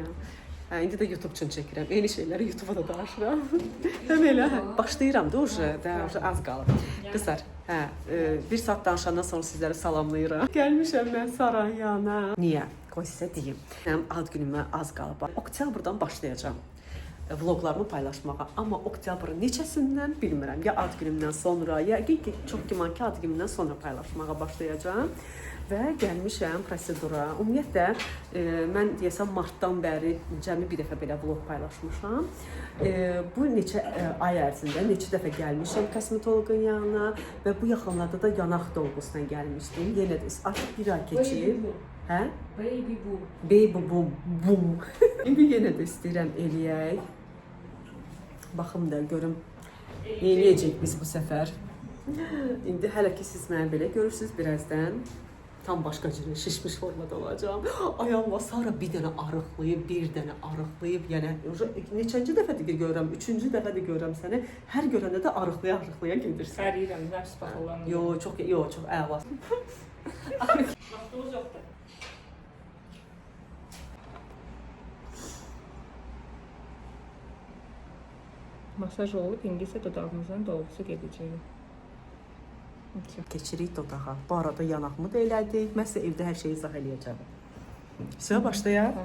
ya. Hə, indi də YouTube üçün çəkirəm. Eyni şeyləri YouTube-a da danışıram. Həm elə başlayıram da az qalıb. Qızlar, hə, 1 saat danışandan sonra sizləri salamlayıram. Gəlmişəm mən Sarayana. Niyə? Qoy sizə deyim. Mənim ad günümə az qalıb. Oktyabrdan başlayacağam vloqlarımı paylaşmağa. Amma oktyabrın neçəsindən bilmirəm. Ya ad günümdən sonra, ya çox güman ki, ad günümdən sonra paylaşmağa başlayacağam. Və gəlmişəm prosedura. Ümumiyyətlə, mən deyəsəm, martdan bəri cəmi bir dəfə belə vlog paylaşmışam. Bu neçə ay ərzində neçə dəfə gəlmişəm kosmetoloqun yanına və bu yaxınlarda da yanaq dolğusuna gəlmişdim. Yenə də artıq bir ay keçib. Hə? Baby boom. Baby boom. Boom. İndi yenə də istəyirəm eləyək. Baxım da görüm eləyəcək biz bu səfər. İndi hələ ki siz məni belə görürsünüz birazdan. Tam başqa cür şişmiş formada olacağım. Ay Allah, Sara bir dənə arıqlayıb, yəni neçənci dəfədir görürəm, 3-cü dəfədir görürəm səni. Hər görəndə də arıqlaya gedirsən. Xərirəm, nəfs baxılan. Çox əla. Vaxtımız yoxdur. Masaj olub, indi isə dodağımızın dolğusu gedəcək. Keçirik dodağa. Bu arada yanağımı da elədik. Mən sizə evdə hər şeyi izah eləyəcəm. Sizə başlayaq.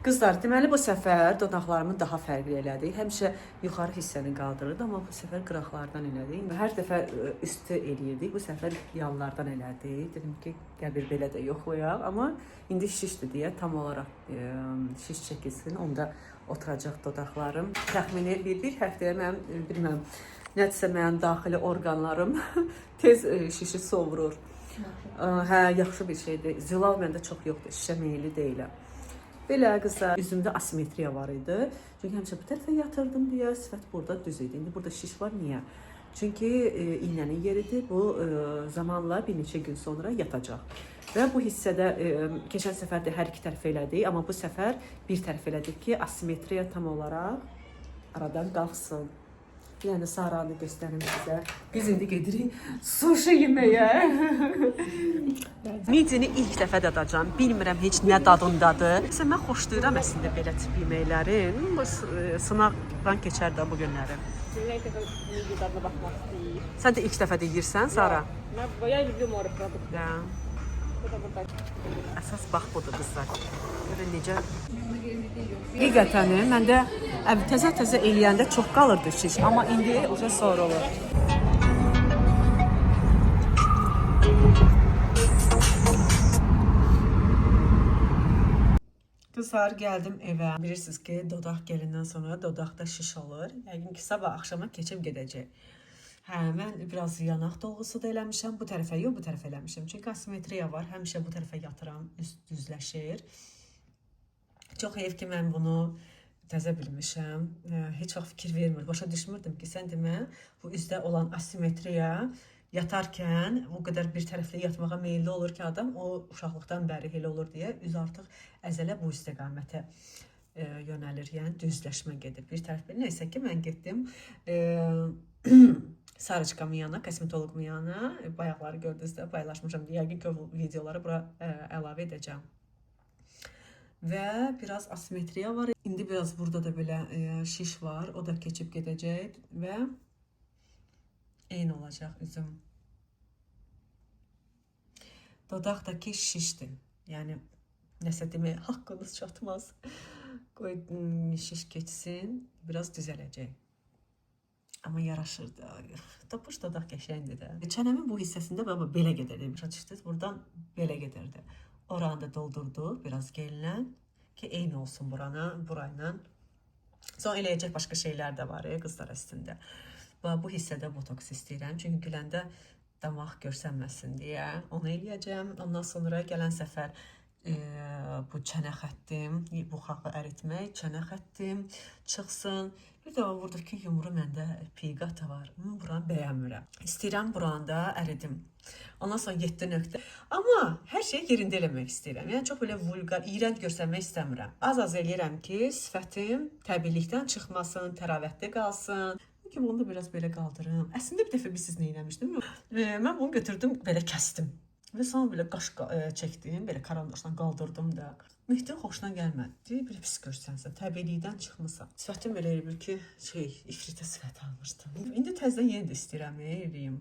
Qızlar, deməli bu səfər dodaqlarımı daha fərqli elədik. Həmişə yuxarı hissəni qaldırırdı, amma bu səfər qıraqlardan elədik. Hər dəfə üstü eləyirdik, bu səfər yanlardan elədik. Dedim ki, gəl belə də yoxlayaq, amma indi şişdir deyə tam olaraq şiş çəkilsin, onda oturacaq dodaqlarım. Təxmini bir həftəyə mən bilməm, nədirsə mənim daxili orqanlarım tez şişi sovurur. Hə, yaxşı bir şeydir. Zilal məndə çox yoxdur, şişə meyilli deyiləm. Belə qızlar, üzümdə asimetriya var idi. Çünki həmişə bu tərəfə yatırdım deyə, sifət burada düz idi. İndi burada şiş var, niyə? Çünki iynənin yeridir, bu zamanla bir neçə gün sonra yatacaq. Və bu hissədə keçən səfər də hər iki tərəf elədik, amma bu səfər bir tərəf elədik ki, asimetriya tam olaraq aradan qalxsın. Yəni Saranı göstərim sizə. Biz indi gedirik sushi yeməyə. Midini ilk dəfə dadacağam. Bilmirəm heç nə dadındadır. Mən xoşlayıram əslində belə tip yeməklərin. Bu sınaqdan keçər də bu günləri. İlk dəfə midi dadına baxmaq istəyir. Sən də ilk dəfə deyirsən, Sara? Mən bayağı люблю морепродукты. Əsas bax budur qızlar. Görə necə? Həqiqətən məndə təzə eləyəndə çox qalırdı şiş, amma indi uzun sonra olur. Qızlar, gəldim evə. Bilirsiniz ki, dodaq gelindən sonra dodaqda şiş olur. Yəqin ki, sabah axşama keçib gedəcək. Hə, mən biraz yanaq dolğusu da eləmişəm. Bu tərəfə yox, bu tərəfə eləmişəm. Çünki asimetriya var. Həmişə bu tərəfə yatıram, üst düzləşir. Çox heyif ki, mən bunu təzə bilmişəm. Heç vaxt fikir vermir. Başa düşmürdüm ki, sən demə, bu üzdə olan asimetriya yatarkən o qədər bir tərəfli yatmağa meyilli olur ki, adam o uşaqlıqdan bəri elə olur deyə üz artıq əzələ bu istiqamətə yönəlir. Yəni düzləşmə gedir. Bir tərəf belə. Neysə ki, mən getdim Sarıçkamın yanına, kosmetoloqun yanına. Bayaqları gördünüz də paylaşmışam. Yəqin ki, o videoları bura əlavə edəcəm. Və biraz asimetriya var. İndi biraz burada da belə şiş var. O da keçib gedəcək və eyni olacaq üzüm. Dodaqdakı şişdir. Yəni, nəsə demək, haqqınız çatmaz. Qoy şiş keçsin, biraz düzələcək. Amma yaraşır da. Topuş dodaq qəşəngdir də. Çənəmin bu hissəsində belə gedirdi. Buradan belə gedirdi. Oranı da doldurduq biraz gelinlə ki, eyni olsun burayla. Sonra eləyəcək başqa şeylər də var qızlar əslində. Bu hissədə botoks istəyirəm. Çünki güləndə damaq görsənməsin deyə onu eləyəcəm. Ondan sonra gələn səfər bu çənə xəttim, buxağı əritmək, çənə xəttim çıxsın. Bir də buradakı yumru məndə piqata var. Buranı bəyənmirəm. İstəyirəm buranı da əridim. Ondan sonra 7 nöqtə. Amma hər şey yerində eləmək istəyirəm. Yəni çox belə vulqar, iyrənc görsənmək istəmirəm. Az-az eləyirəm ki, sifətim təbiilikdən çıxmasın, təravətli qalsın. Ki, bunu da biraz belə qaldırım. Əslində bir dəfə siz nə eləmişdim? Mən bunu götürdüm, belə kəstim. Və sonra belə qaş çəkdim, belə karandaşla qaldırdım da. Mehdinin xoşuna gəlmədi. Bir pis görsənsə, təbiilikdən çıxmısan. Sifətim belə elə bil ki, ifritə sifət almışdım. İndi təzədən yenə də istəyirəm, eləyim.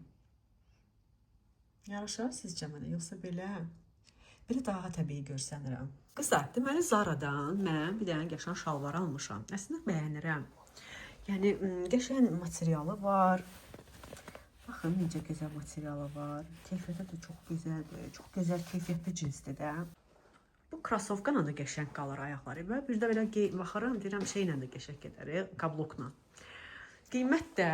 Yaraşar sizcə mənə, yoxsa belə? Belə daha təbii görsənirəm. Qızlar, deməli Zaradan mən bir dənə qəşəng şalvar almışam. Əslində bəyənirəm. Yəni qəşəng materialı var. Baxın necə gözəl materialı var. Keyfiyyəti də çox gözəldir. Çox gözəl keyfiyyətli cinsdir də. Bu krasovkayla da qəşəng qalır ayaqları. Və bir də belə baxıram, deyirəm şeylə də qəşəng gedər, kablokla. Qiymət də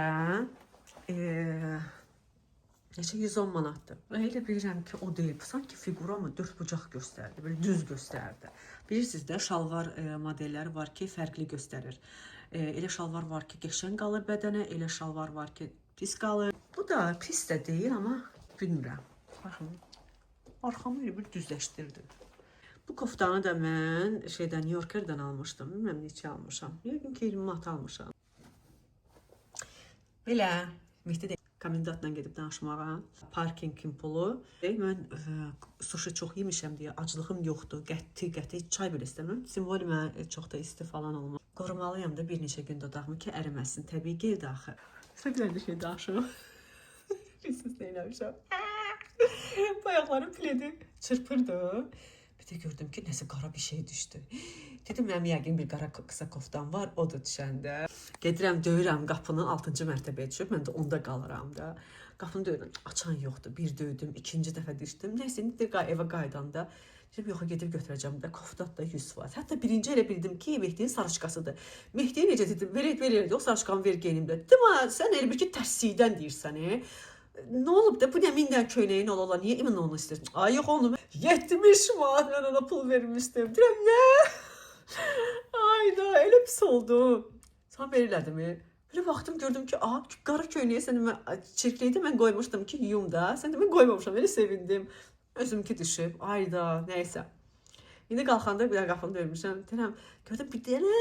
neçə 110 manatdır. Elə bilirəm ki, o deyil. Sanki figuramı 4 bucaq göstərdi, belə düz göstərdi. Bilirsiniz də, şalvar modelləri var ki, fərqli göstərir. Elə şalvar var ki, qəşəng qalır bədənə, elə şalvar var ki, pis qalır. Bu da pis də deyil, amma bilmirəm. Baxın, arxamı elə bir düzləşdirdi. Bu koftanı da mən New Yorker'dan almışdım. Bilməm neçə almışam. Yəqin ki 20 manat almışam. Belə Mehdi də komendantla gedib danışmağa. Parkingin pulu. Mən sushi çox yemişəm deyə aclığım yoxdur. Qəti çay belə istəmirəm. Simvoli mənə çox da isti falan olmaz. Qorumalıyam da bir neçə gün dodağımı ki əriməsin. Təbii geldi axı. Sən bir də şey danışım. Siz neyləmişəm. Bayaqların pledi çırpırdı. Bir də gördüm ki, nəsə qara bir şey düşdü. Dedim, mənim yəqin bir qara qısa koftam var, o da düşəndə. Gedirəm, döyürəm qapının 6-cı mərtəbəyə düşüb, mən də onda qalıram da. Qapını döyürəm, açan yoxdur, bir döydüm, ikinci dəfə düşdüm. Nəysə, indi evə qaydanda, dedim, yoxa gedib götürəcəm də, koftat da 100%. Hətta birinci elə bildim ki, Mehdinin sarışqasıdır. Mehdiyə necə dedim, ver, o sarışqanı ver genim də. Dedim, sən elə bir ki, tərsiydən deyirsən, nə olub da bu nə mindən köynəyin ola, niyə imin onu istəyirsən? Ay yox onu 70 manat mən ona pul vermişdim. Deyirəm, nə? Ayda, elə pis oldu. Sana verirlədim. Belə baxdım, gördüm ki, qara köynəyə sən çirkliydi, mən qoymuşdum ki, yum da. Sən də mən qoymamışam, elə sevindim. Özümki düşüb, ayda, nəysə. İndi qalxanda bir də qapını döymüşəm. Deyirəm, gördüm bir dənə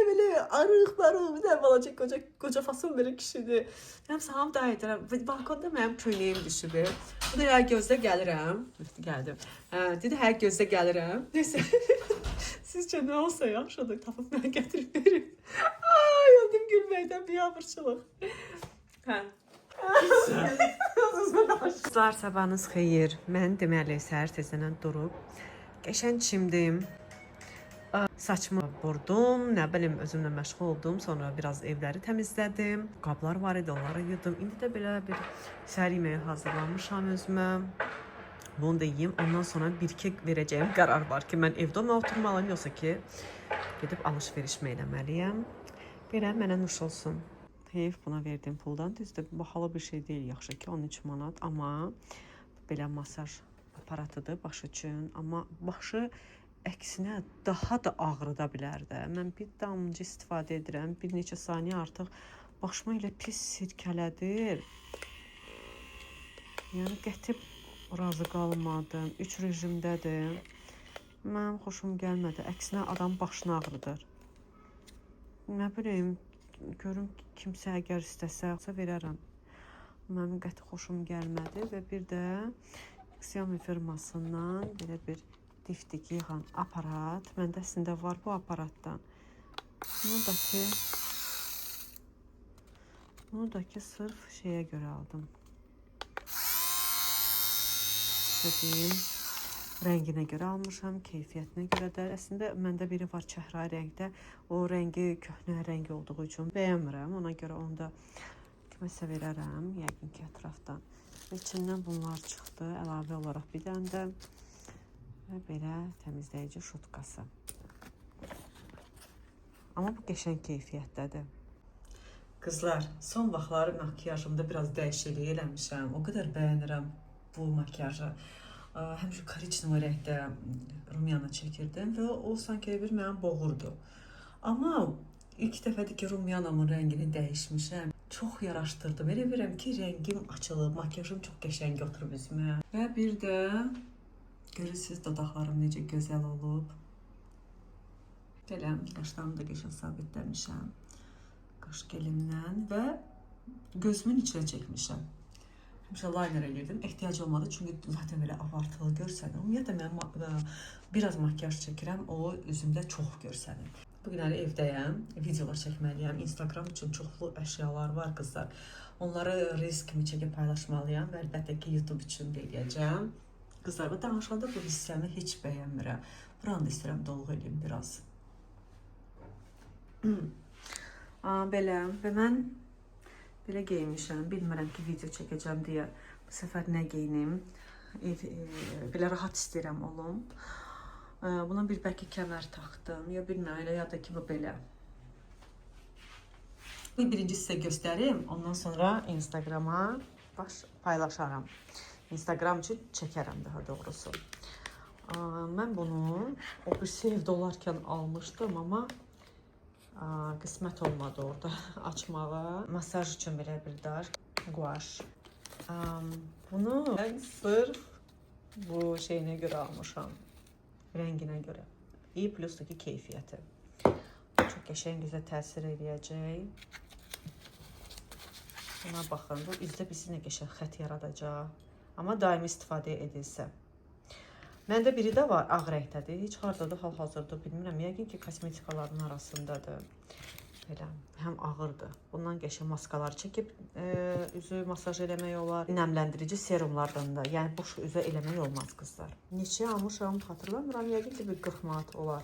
belə arıq, bir dənə balaca qoca fason belə kişidir. Deyirəm, salam da edirəm. Balkonda mənim köynəyim düşüb. Bu da hər gözlə gəlirəm. Gəldim. Dedi, hər gözlə gəlirəm. Neysə, sizcə nə olsa yaxşıdır, tapıb mənə gətirib verin. Ay, öldüm gülməkdən, biabırçılıq. Qızlar, sabahınız xeyir. Mən deməli səhər tezdən durub qəşəng çimdim. Saçımı vurdum, nə bilim özümlə məşğul oldum. Sonra biraz evləri təmizlədim. Qablar var idi, onları yudum. İndi də belə bir səhər yeməyi hazırlamışam özümə. Bunu da yiyeyim. Ondan sonra bir-iki verəcəyim qərar var ki, mən evdə mi oturmalıyım, yoxsa ki, gedib alış-veriş eləməliyəm. Belə mənə nuş olsun. Heyf buna verdim puldan. Düzdür, bahalı bir şey deyil, yaxşı ki, 13 manat. Amma belə masaj aparatıdır baş üçün. Amma başı əksinə daha da ağrıda bilər də. Mən bir damcı istifadə edirəm. Bir neçə saniyə artıq başıma elə pis sirkələdir. Yəni qətib razı qalmadım. 3 rejimdədir. Mənim xoşum gəlmədi. Əksinə adam başını ağrıdır. Nə bileyim, görüm kimsə əgər istəsə verərəm. Mənim qəti xoşum gəlmədi və bir də Xiaomi firmasından belə bir diftik yığan aparat. Məndə əslində var bu aparatdan. Bunu da ki sırf şeyə görə aldım. Dediyim, rənginə görə almışam, keyfiyyətinə görə də. Əslində məndə biri var çəhrayı rəngdə. O rəngi köhnə rəng olduğu üçün bəyənmirəm. Ona görə onu da kiməsə verərəm, yəqin ki ətrafdan. İçindən bunlar çıxdı, əlavə olaraq bir dənə də və belə təmizləyici şutkası. Amma bu qəşəng keyfiyyətdədir. Qızlar, son vaxtları makiyajımda biraz dəyişiklik eləmişəm. O qədər bəyənirəm bu makiyajı. Həmişə korичневый rəngdə rumyana çəkirdim və o sanki bir mənim boğurdu. Amma ilk dəfədir ki, rumyanamın rəngini dəyişmişəm. Çox yaraşdırdım. Elə bilirəm ki, rəngim açılıb, makiyajım çox qəşəng oturub üzümə. Və bir də görürsünüz dodaqlarım necə gözəl olub. Belə qaşlarımı da qəşəng sabitləmişəm. Qaş gelimdən və gözümün içinə çəkmişəm. Həmişə liner eləyirdim. Ehtiyac olmadı, çünki zaten belə abartılı görsənir. Ümumiyyətlə mən biraz makyaj çəkirəm, o üzümdə çox görsənir. Bu günləri evdəyəm, videolar çəkməliyəm. Instagram üçün çoxlu əşyalar var qızlar. Onları reels kimi çəkib paylaşmalıyam və əlbəttə ki YouTube üçün də eləyəcəm. Qızlar, danışanda bu hissəni heç bəyənmirəm. Buranı da istəyirəm dolğu eləyim biraz. Belə və mən belə geyinmişəm. Bilmirəm ki, video çəkəcəm deyə bu səfər nə geyinim. Belə rahat istəyirəm olum. Buna bir bəlkə kəmər taxdım. Ya bilmirəm, elə ya da ki, bu belə. Birinci sizə göstərim. Ondan sonra Instagrama paylaşaram. Instagram üçün çəkərəm daha doğrusu. Mən bunu o birisi evdə olarkən almışdım, amma qismət olmadı orada açmağa. Masaj üçün belə bir dar guaş. Bunu mən sırf bu şeyinə görə almışam. Rənginə görə. İyi plus da ki keyfiyyəti. Çox qəşəng bizə təsir edəcək. Buna baxın. Bu üzdə bizi nə qəşəng xət yaradacaq. Amma daimi istifadə edilsə. Məndə biri də var, ağ rəngdədir. Heç hardadır, hal-hazırda bilmirəm. Yəqin ki, kosmetikaların arasındadır. Belə, həm ağırdır. Bundan qəşəng maskalar çəkib üzü masaj eləmək olar. Nəmləndirici serumlardan da. Yəni, boş üzə eləmək olmaz, qızlar. Neçə almışam, xatırlamıram. Yəqin ki, bir 40 manat olar.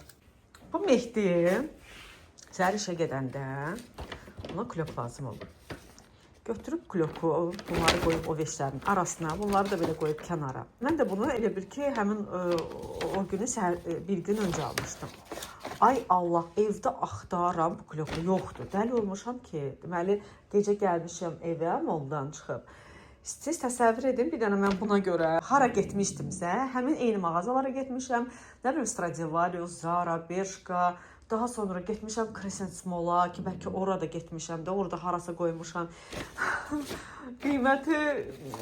Bu Mehdi səhər işə gedəndə ona klok lazım olur. Götürüb kloku, bunları qoyub o veşlərin arasına, bunları da belə qoyub kənara. Mən də bunu elə bir ki, həmin o günü bir gün öncə almışdım. Ay Allah, evdə axtarıram bu kloku, yoxdur. Dəli olmuşam ki, deməli, gecə gəlmişəm evə, moldan çıxıb. Siz təsəvvür edin, bir dənə mən buna görə hara getmişdimsə, həmin eyni mağazalara getmişəm. Nə bilim, Stradivarius, Zara, Bershka. Daha sonra getmişəm Crescent Mall-a ki, bəlkə orada getmişəm də, orada harasa qoymuşam. Qiyməti,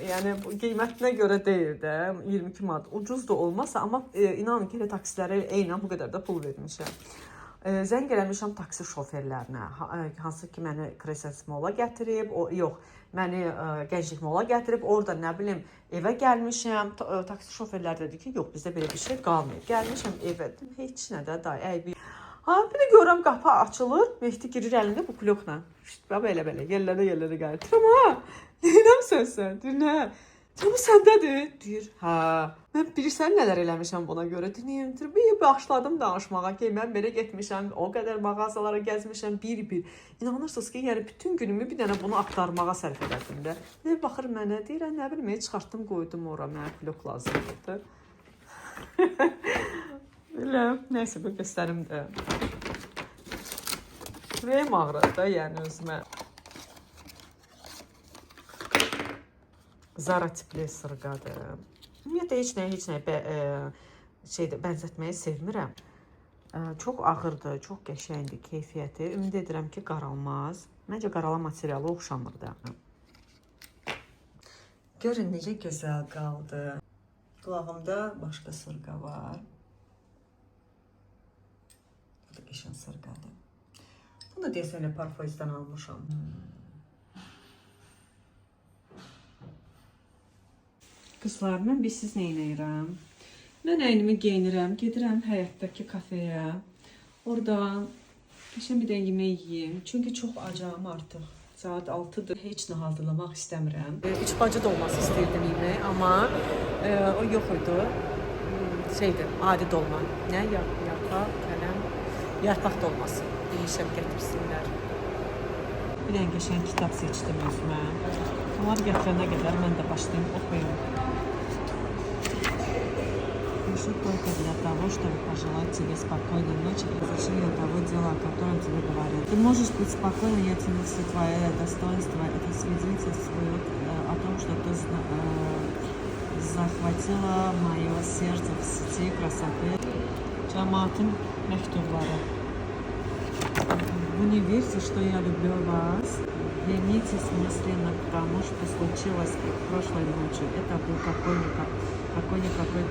yəni qiymətinə görə deyil də, 22 manat. Ucuz da olmasa, amma inanın ki, taksilərə eynən bu qədər də pul vermişəm. Zəng eləmişəm taksi şoferlərinə, hansı ki, məni Crescent Mall-a gətirib, yox, məni Gənclik Mall-a gətirib, orada nə bilim, evə gəlmişəm. Taksi şoferlər dedi ki, yox, bizdə belə bir şey qalmayıb. Gəlmişəm evə, heç nə də day, əybi. Bir də görürəm, qapı açılır, Mehdi girir əlində bu klokla. Belə, yerlərə gəlir. Deyirəm, neynəm sən? Deyir, nə? Bu səndədir? Deyir, mən bilirsən nələr eləmişəm buna görə. Deyir, bir başladım danışmağa ki, mən belə getmişəm, o qədər mağazalara gəzmişəm, bir. İnanırsınız ki, yəni bütün günümü bir dənə bunu axtarmağa sərf edərdim də. Baxır mənə, deyirəm, nə bilim, çıxartdım, qoydum ora, mənə klok lazımdır. Belə, nəysə, bu göstərim də. Ürəyim ağrır da, yəni özümə. Zara tipli sırğadır. Ümumiyyətlə, heç nəyə bənzətməyi sevmirəm. Çox ağırdır, çox qəşəngdir keyfiyyəti. Ümid edirəm ki, qaralmaz. Məncə, qarala materialı oxşamır da. Görün, necə gözəl qaldı. Qulağımda başqa sırğa var. Bu da qəşəng sırğadır. Bunu da deyəsən elə Parfois'dən almışam. Qızlar, mən siz nə edirəm? Mən əynimi geyinirəm, gedirəm həyətdəki kafeyə. Orada qəşəng bir də yemək yeyim. Çünki çox acam artıq. Saat 6-dır. Heç nə hazırlamaq istəmirəm. 3 bacı dolması istəyirdim yemək, amma o yox idi. Adi dolma. Nə? Yarpaq dolması. Demişəm, gətirsinlər. Bir dənə qəşəng kitab seçdim özümə. Onlar gətirənə qədər mən də başlayayım oxuyum. Пишу только для того, чтобы пожелать тебе спокойной ночи и завершения того дела, о котором тебе говорил. Ты можешь быть спокойна, я ценю все твои достоинства. Это свидетельствует о том, что ты захватила мое сердце в сети красоты. Cəmaatın məktubları. Вы не верите, что я люблю вас? Вернитесь мысленно к тому, что случилось прошлой ночью. Это был какой-никакой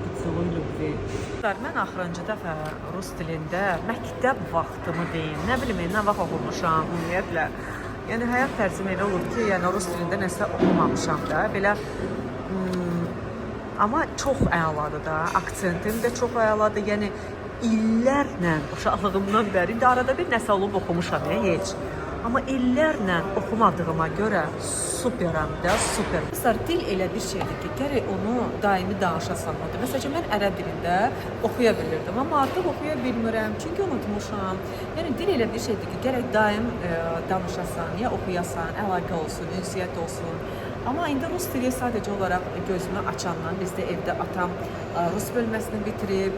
поцелуй любви. Mən axırıncı dəfə rus dilində məktəb vaxtımı deyim. Nə bilim, nə vaxt oxumuşam ümumiyyətlə. Yəni həyat tərzim elə olur ki, yəni rus dilində nəsə oxumamışam da, belə amma çox əladır da, aksentim də çox əladır. Yəni illərlə uşaqlığımdan bəri də arada bir nəsə olub oxumuşam ya, heç. Amma illərlə oxumadığıma görə superəm də, super. Məsələn, dil elə bir şeydir ki, gərək onu daimi danışasan. Məsələn, mən ərəb dilində oxuya bilirdim, amma artıq oxuya bilmirəm, çünki unutmuşam. Yəni dil elə bir şeydir ki, gərək daim danışasan, ya oxuyasan, əlaqə olsun, ünsiyyət olsun. Amma indi rus dili sadəcə olaraq gözümü açandan, bizdə evdə atam rus bölməsini bitirib,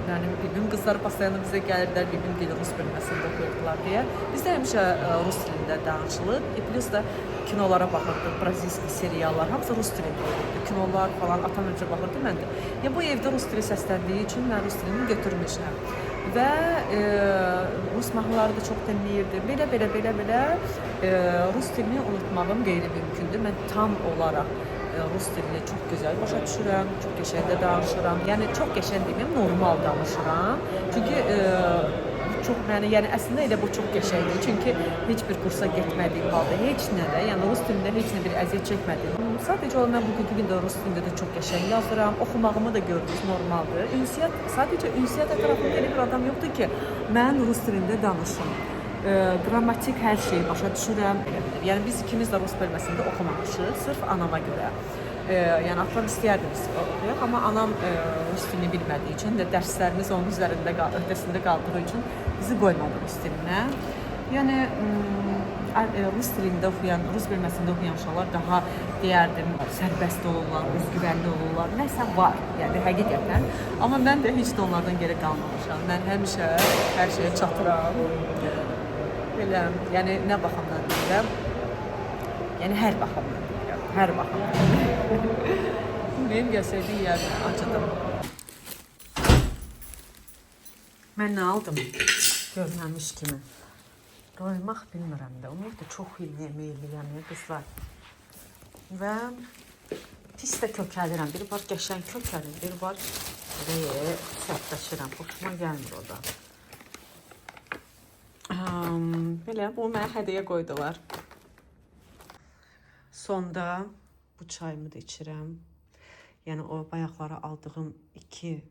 yəni bibim qızlar pastayanı bizə gəlirdilər, bibim dili rus bölməsində oxuyurdular deyə. Bizdə həmişə rus dilində danışılır. Plus da kinolara baxırdıq, brazilski seriallar, hamısı rus dilində olurdu. Kinolar falan atam öncə baxırdı, mən də. Ya bu evdə rus dili səsləndiyi üçün mən rus dilini götürmüşəm. Və rus mahnıları da çox dinləyirdim. Belə rus dilini unutmağım qeyri-mümkündür. Mən tam olaraq rus dilini çox gözəl başa düşürəm, çox qəşəng də danışıram. Yəni çox qəşəng deməyim, normal danışıram. Çünki çox yəni əslində elə bu çox qəşəngdir. Çünki heç bir kursa getmədiyim halda, heç nədə, yəni rus dilində heç nə bir əziyyət çəkmədim. Sadəcə olaraq mən bugünkü gündə rus dilində də çox qəşəng yazıram. Oxumağımı da gördünüz, normaldır. Sadəcə ünsiyyət ətrafında elə bir adam yoxdur ki, mən rus dilində danışım. Qrammatik hər şeyi başa düşürəm. Yəni biz ikimiz də rus bölməsində oxumamışıq, sırf anama görə. Yəni atam istəyərdi biz oxuyaq, amma anam rus dilini bilmədiyi üçün də dərslərimiz onun öhdəsində qaldığı üçün bizi qoymadı rus dilinə. Yəni rus dilində oxuyan, rus bölməsində oxuyan uşaqlar daha deyərdim, sərbəst olurlar, özgüvənli olurlar. Nəsə var, yəni həqiqətən. Amma mən də heç də onlardan geri qalmamışam. Mən həmişə hər şeyə çatıram. Belə, yəni nə baxımdan deyirəm? Yəni hər baxımdan deyirəm, hər baxımdan. Benim gəlsəydi yiyərdim, acıdım. Mən nə aldım? Görməmiş kimi. Doymaq bilmirəm də, onu da çox yeməyliyəm ya qızlar. Və pis də kökəlirəm. Biri var qəşəng kökəlir, biri var sərtləşirəm. Xoşuma gəlmir o da. Belə, bunu mənə hədiyyə qoydular. Sonda bu çayımı da içirəm. Yəni o bayaqlara aldığım 2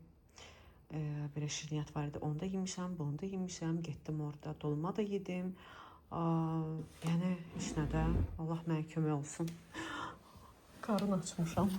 belə şirniyyat var idi. Onu da yemişəm, bunu da yemişəm. Getdim orada, dolma da yedim. Yəni heç nədə Allah mənə kömək olsun. Qarın açmışam.